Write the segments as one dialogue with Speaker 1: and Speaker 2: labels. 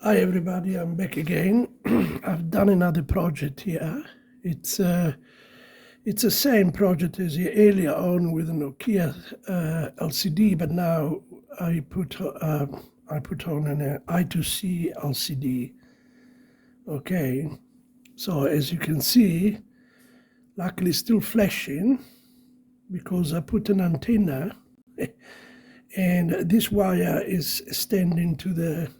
Speaker 1: Hi everybody, I'm back again. I've done another project here. It's the same project as earlier on with a Nokia LCD, but now I put on an I2C LCD. Okay, so as you can see, luckily still flashing because I put an antenna, and this wire is extending to the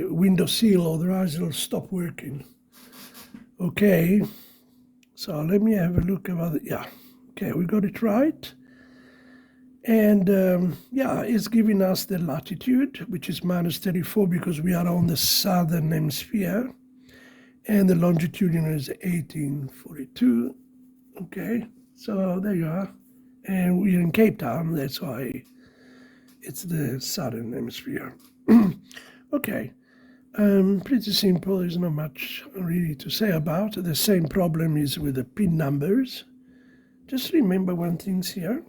Speaker 1: window sill, otherwise it'll stop working. Okay, so let me have a look about it. Yeah, okay, we got it right. And yeah, it's giving us the latitude, which is -34 because we are on the southern hemisphere. And the longitude is 1842. Okay, so there you are. And we're in Cape Town, that's why it's the southern hemisphere. Okay. Pretty simple, there's not much really to say about it. The same problem is with the pin numbers. Just remember one thing here,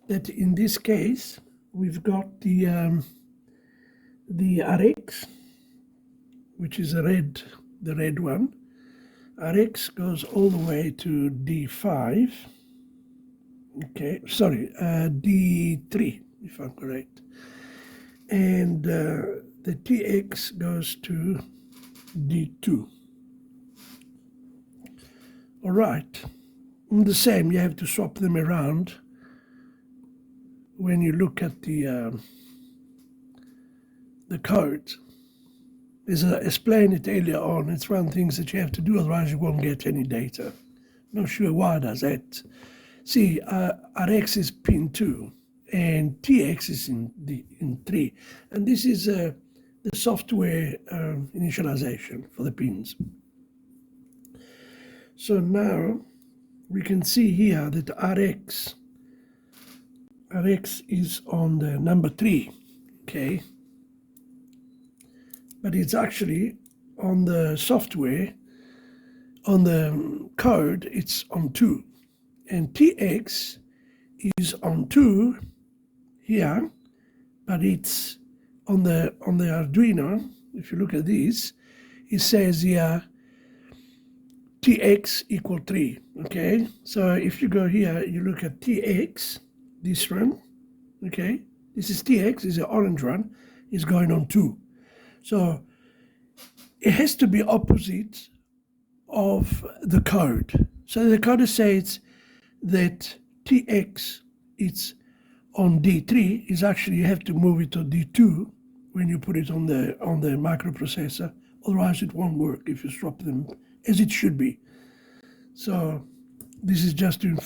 Speaker 1: that in this case, we've got the RX, which is the red one. RX goes all the way to D5. Okay, sorry, D3, if I'm correct. And the TX goes to D2. All right, the same, you have to swap them around when you look at the code. As I explained it earlier on, it's one of the things that you have to do, otherwise you won't get any data. Not sure why it does that. See, RX is pin 2, and TX is in 3. And this is the software initialization for the pins. So now we can see here that RX is on the number 3, okay? But it's actually on the software, on the code, it's on 2. And TX is on 2 here, but it's on the Arduino. If you look at this, it says here TX equal 3, okay? So if you go here, you look at TX, this one, okay? This is TX, is the orange one, is going on 2. So it has to be opposite of the code. So the code says that TX is on D3, is actually you have to move it to D2 when you put it on the microprocessor, otherwise it won't work if you swap them as it should be. So this is just to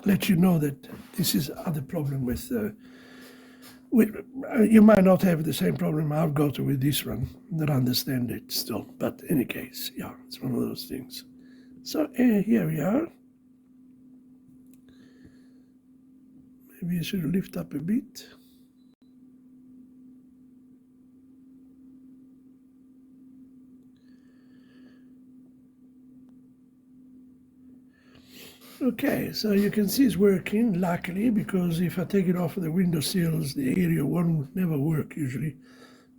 Speaker 1: let you know that this is other problem with you might not have the same problem I've got with this one, not understand it still, but in any case, yeah, it's one of those things. So here we are. Maybe I should lift up a bit. Okay, so you can see it's working, luckily, because if I take it off of the window sills, the area won't never work usually,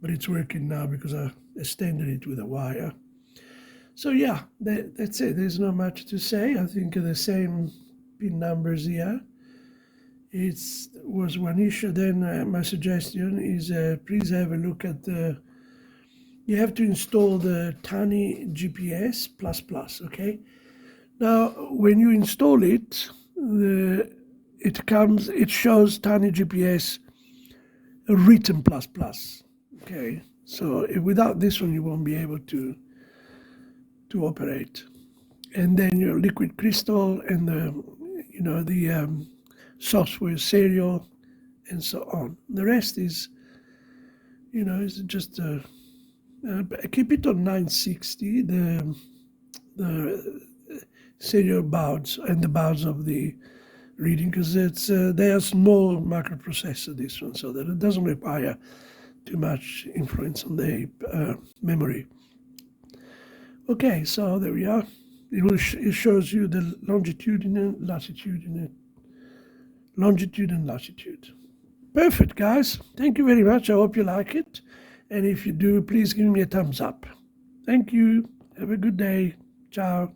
Speaker 1: but it's working now because I extended it with a wire. So yeah, that's it. There's not much to say. I think the same pin numbers here. It was one issue. Then my suggestion is please have a look at you have to install the TinyGPS++, okay? Now, when you install it, it shows TinyGPS written plus. Okay, so without this one, you won't be able to operate. And then your liquid crystal and the SoftwareSerial and so on. The rest is, is just keep it on 960. The serial bounds and the bounds of the reading, because it's they are small microprocessor, this one, so that it doesn't require too much influence on the memory. Okay, so there we are. It shows you the longitude and latitude, longitude and latitude. Perfect, guys. Thank you very much. I hope you like it. And if you do, please give me a thumbs up. Thank you. Have a good day. Ciao.